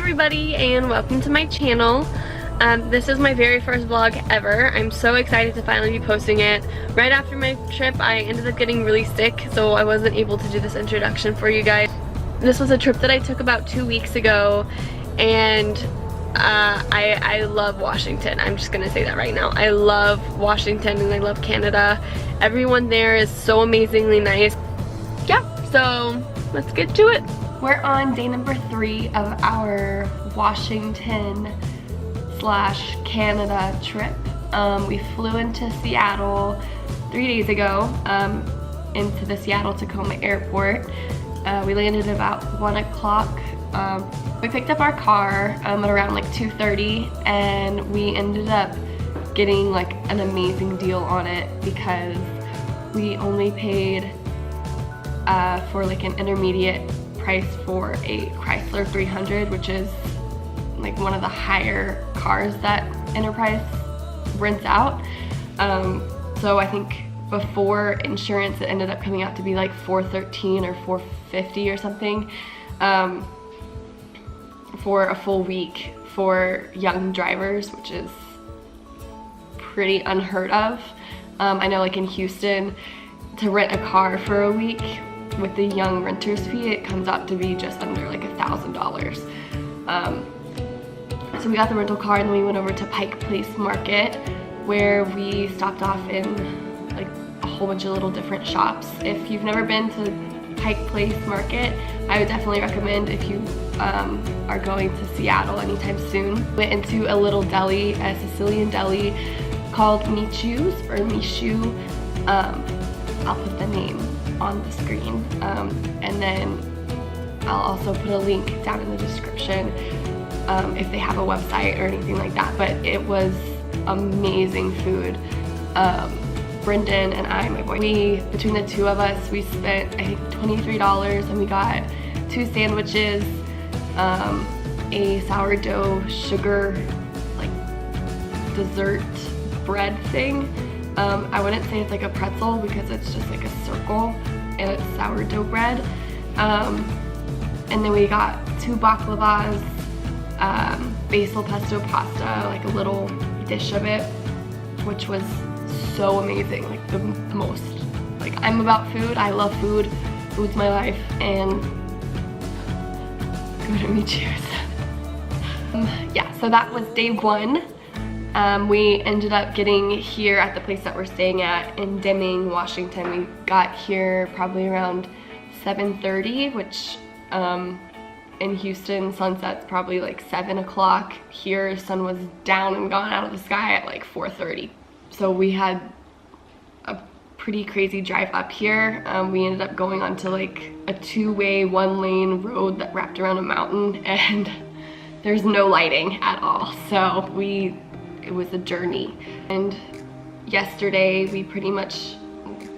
everybody and welcome to my channel. This is my very first vlog ever. I'm so excited to finally be posting it. Right after my trip I ended up getting really sick, so I wasn't able to do this introduction for you guys. This was a trip that I took about 2 weeks ago, and I love Washington. I'm just gonna say that right now. I love Washington and I love Canada. Everyone there is so amazingly nice. Yeah, so let's get to it. We're on day number 3 of our Washington/Canada trip. We flew into Seattle 3 days ago, into the Seattle-Tacoma airport. We landed at about 1 o'clock. We picked up our car at around like 2:30, and we ended up getting like an amazing deal on it because we only paid for like an intermediate price for a Chrysler 300, which is like one of the higher cars that Enterprise rents out. So I think before insurance it ended up coming out to be like $413 or $450 or something for a full week for young drivers, which is pretty unheard of. I know like in Houston, to rent a car for a week with the young renter's fee, it comes out to be just under like $1,000. So we got the rental car and then we went over to Pike Place Market, where we stopped off in like a whole bunch of little different shops. If you've never been to Pike Place Market, I would definitely recommend if you are going to Seattle anytime soon. Went into a little deli, a Sicilian deli called Michu's or Mishu. I'll put the name on the screen, and then I'll also put a link down in the description if they have a website or anything like that. But it was amazing food. Brendan and I, my boy, between the two of us, we spent I think $23, and we got 2 sandwiches, a sourdough sugar like dessert bread thing. I wouldn't say it's like a pretzel because it's just like a circle and it's sourdough bread. And then we got 2 baklavas, basil pesto pasta, like a little dish of it, which was so amazing, like the most. Like, I'm about food, I love food, food's my life, and go to Michu's. Yeah, so that was day 1. We ended up getting here at the place that we're staying at in Deming, Washington. We got here probably around 7:30, which in Houston, sunset's probably like 7 o'clock. Here, sun was down and gone out of the sky at like 4:30. So we had a pretty crazy drive up here. We ended up going onto like a 2-way, 1-lane road that wrapped around a mountain, and there's no lighting at all. So it was a journey. And yesterday we pretty much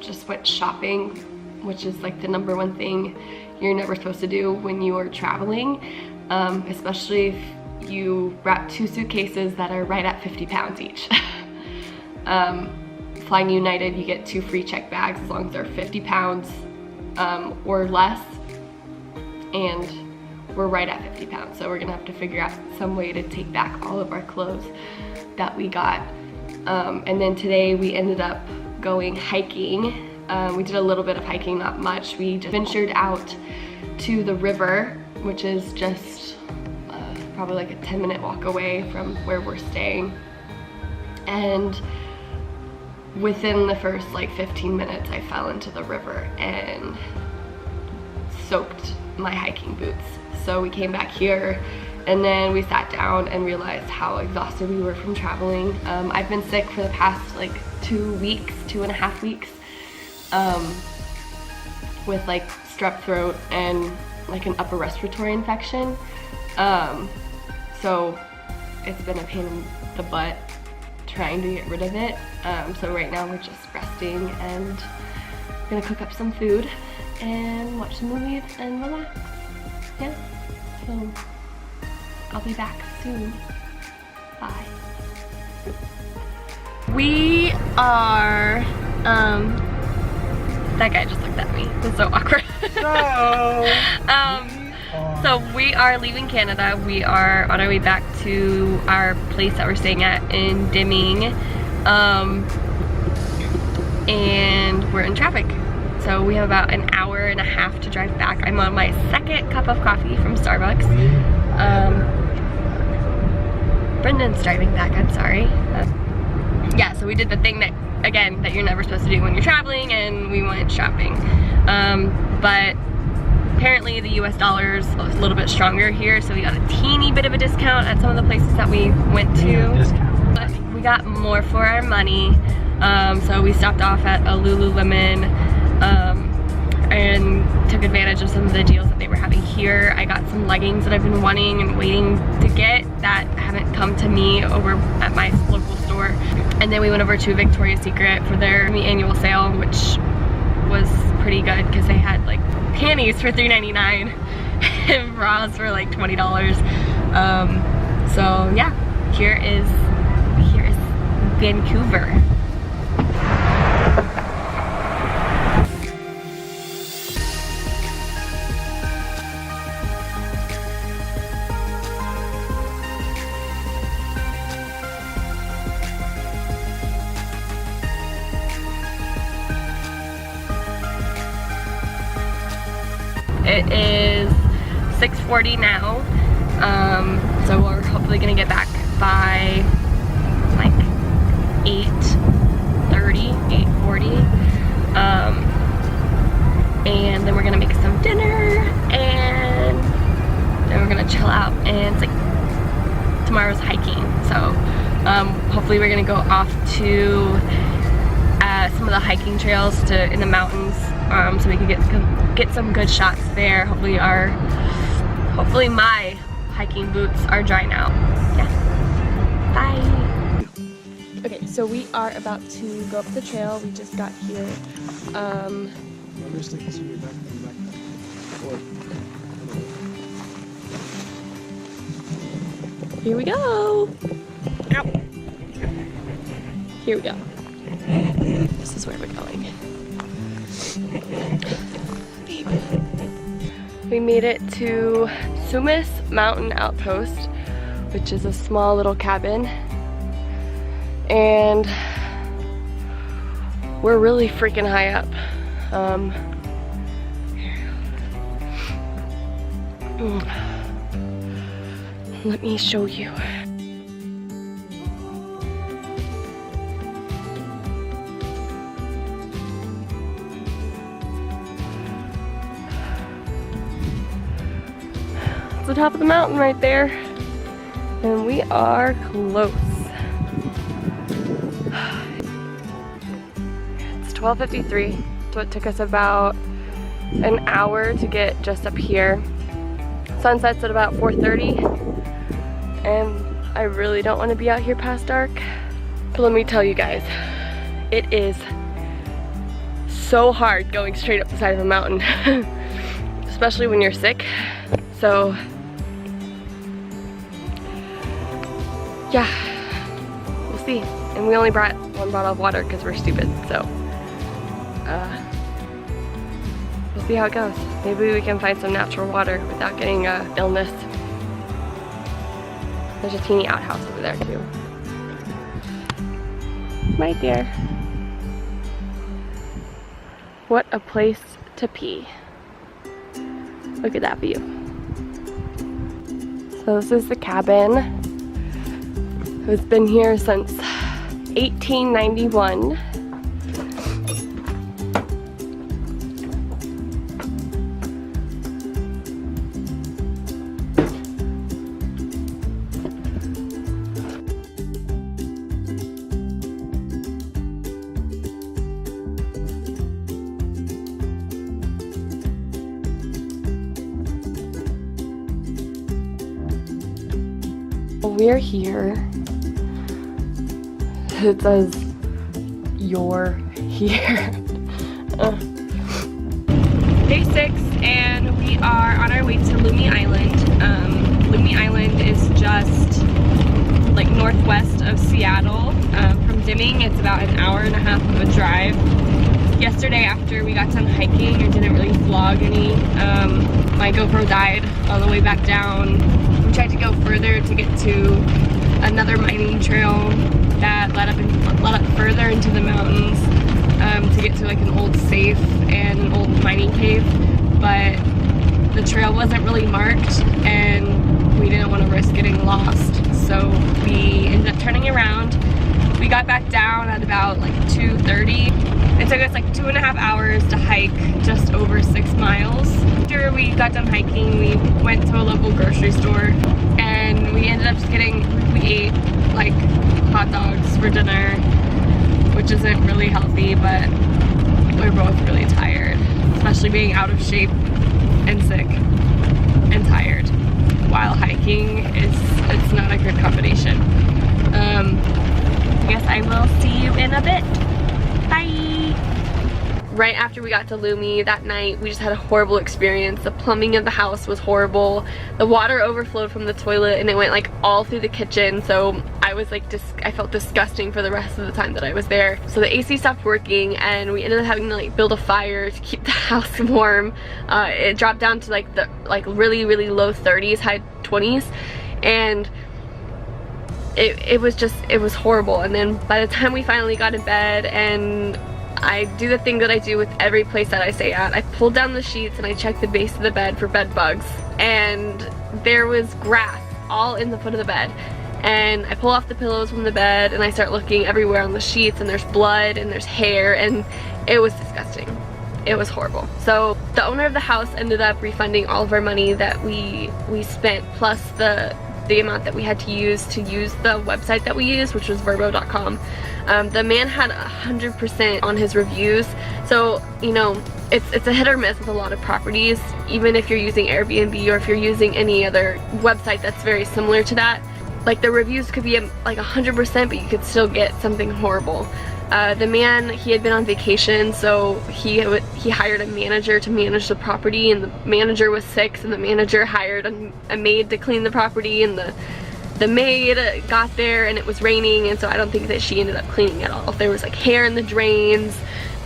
just went shopping, which is like the #1 thing you're never supposed to do when you are traveling, especially if you wrap 2 suitcases that are right at 50 pounds each. Flying United, you get 2 free check bags as long as they're 50 pounds or less, and we're right at 50 pounds, so we're gonna have to figure out some way to take back all of our clothes that we got. And then today we ended up going hiking. We did a little bit of hiking, not much. We just ventured out to the river, which is just probably like a 10-minute walk away from where we're staying. And within the first like 15 minutes, I fell into the river and soaked my hiking boots. So we came back here, and then we sat down and realized how exhausted we were from traveling. I've been sick for the past like 2.5 weeks, with like strep throat and like an upper respiratory infection. So it's been a pain in the butt trying to get rid of it. So right now we're just resting and gonna cook up some food and watch some movies and relax. Yeah, so I'll be back soon. Bye. We are, that guy just looked at me. It's so awkward. So we are leaving Canada. We are on our way back to our place that we're staying at in Deming. And we're in traffic. So we have about an hour and a half to drive back. I'm on my second cup of coffee from Starbucks. Brendan's driving back, I'm sorry. Yeah, so we did the thing that, again, that you're never supposed to do when you're traveling, and we went shopping. But apparently the US dollar is a little bit stronger here, so we got a teeny bit of a discount at some of the places that we went to. But we got more for our money. So we stopped off at a Lululemon and took advantage of some of the deals that they were having here. I got some leggings that I've been wanting and waiting to get that haven't come to me over at my local store. And then we went over to Victoria's Secret for their annual sale, which was pretty good because they had like panties for $3.99 and bras for like $20. So yeah, here is Vancouver. It is 6:40 now, so we're hopefully gonna get back by like 8:30, 8:40, and then we're gonna make some dinner, and then we're gonna chill out, and it's like tomorrow's hiking, so hopefully we're gonna go off to some of the hiking trails in the mountains, so we can get some good shots there. Hopefully my hiking boots are dry now. Yeah. Bye. Okay, so we are about to go up the trail. We just got here. Here we go. Ow. Here we go. This is where we're going. We made it to Sumis Mountain Outpost, which is a small little cabin, and we're really freaking high up. Let me show you. The top of the mountain right there, and we are close. It's 12:53, so it took us about an hour to get just up here. Sunset's at about 4:30, and I really don't want to be out here past dark. But let me tell you guys, it is so hard going straight up the side of a mountain, especially when you're sick. So yeah, we'll see. And we only brought one bottle of water because we're stupid, so we'll see how it goes. Maybe we can find some natural water without getting illness. There's a teeny outhouse over there too. Right there. What a place to pee. Look at that view. So this is the cabin. It's been here since 1891. We're here. It says you're here. Day 6, and we are on our way to Lummi Island. Lummi Island is just like northwest of Seattle. From Deming, it's about an hour and a half of a drive. yesterday after we got done hiking, I didn't really vlog any. My GoPro died on the way back down. We tried to go further to get to another mining trail that led up further into the mountains to get to like an old safe and an old mining cave, but the trail wasn't really marked and we didn't want to risk getting lost, so we ended up turning around. We got back down at about like 2:30. It took us like 2.5 hours to hike just over 6 miles. After we got done hiking, we went to a local grocery store and we ended up just we ate like hot dogs for dinner, which isn't really healthy, but we're both really tired, especially being out of shape and sick and tired while hiking. It's not a good combination. I guess I will see you in a bit. Bye! Right after we got to Lummi that night, we just had a horrible experience. The plumbing of the house was horrible. The water overflowed from the toilet and it went like all through the kitchen, so I was like, I felt disgusting for the rest of the time that I was there. So the AC stopped working and we ended up having to like build a fire to keep the house warm. It dropped down to like the really low 30s, high 20s, and it was horrible. And then by the time we finally got in bed, and I do the thing that I do with every place that I stay at, I pulled down the sheets and I checked the base of the bed for bed bugs, and there was grass all in the foot of the bed. And I pull off the pillows from the bed and I start looking everywhere on the sheets, and there's blood and there's hair, and it was disgusting. It was horrible. So the owner of the house ended up refunding all of our money that we spent, plus the amount that we had to use the website that we used, which was verbo.com. The man had 100% on his reviews, so you know, it's a hit or miss with a lot of properties. Even if you're using Airbnb or if you're using any other website that's very similar to that, like the reviews could be like 100%, but you could still get something horrible. The man, he had been on vacation, so he hired a manager to manage the property, and the manager was sick, so the manager hired a maid to clean the property, and the maid got there and it was raining, and so I don't think that she ended up cleaning at all. There was like hair in the drains,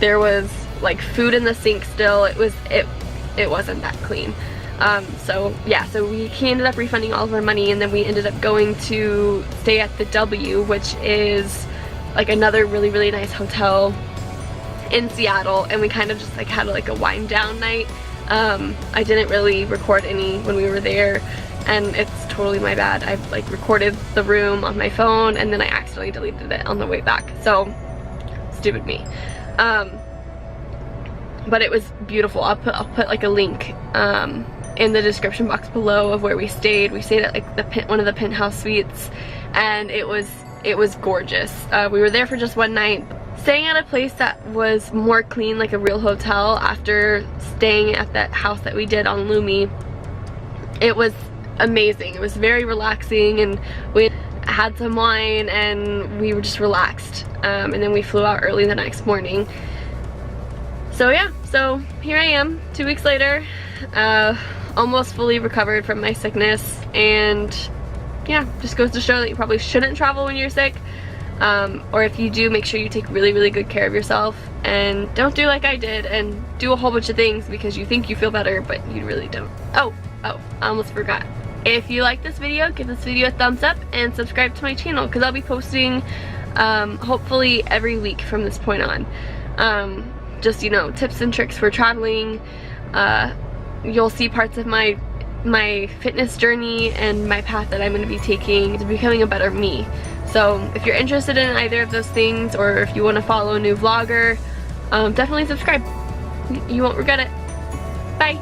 there was like food in the sink still. It wasn't that clean. So yeah, so he ended up refunding all of our money, and then we ended up going to stay at the W, which is like another really nice hotel in Seattle, and we kind of just like had like a wind down night. I didn't really record any when we were there, and it's totally my bad. I like recorded the room on my phone and then I accidentally deleted it on the way back, so stupid me. But it was beautiful. I'll put like a link in the description box below of where we stayed. We stayed at like one of the penthouse suites, and it was gorgeous. We were there for just one night, staying at a place that was more clean, like a real hotel, after staying at that house that we did on Lummi. It was amazing. It was very relaxing, and we had some wine and we were just relaxed. And then we flew out early the next morning. So yeah, so here I am 2 weeks later, almost fully recovered from my sickness, and yeah, just goes to show that you probably shouldn't travel when you're sick, or if you do, make sure you take really good care of yourself, and don't do like I did and do a whole bunch of things because you think you feel better but you really don't. Oh, I almost forgot. If you like this video, give this video a thumbs up and subscribe to my channel, because I'll be posting hopefully every week from this point on. Just, you know, tips and tricks for traveling. You'll see parts of my fitness journey and my path that I'm going to be taking to becoming a better me. So if you're interested in either of those things, or if you want to follow a new vlogger, definitely subscribe. You won't regret it. Bye!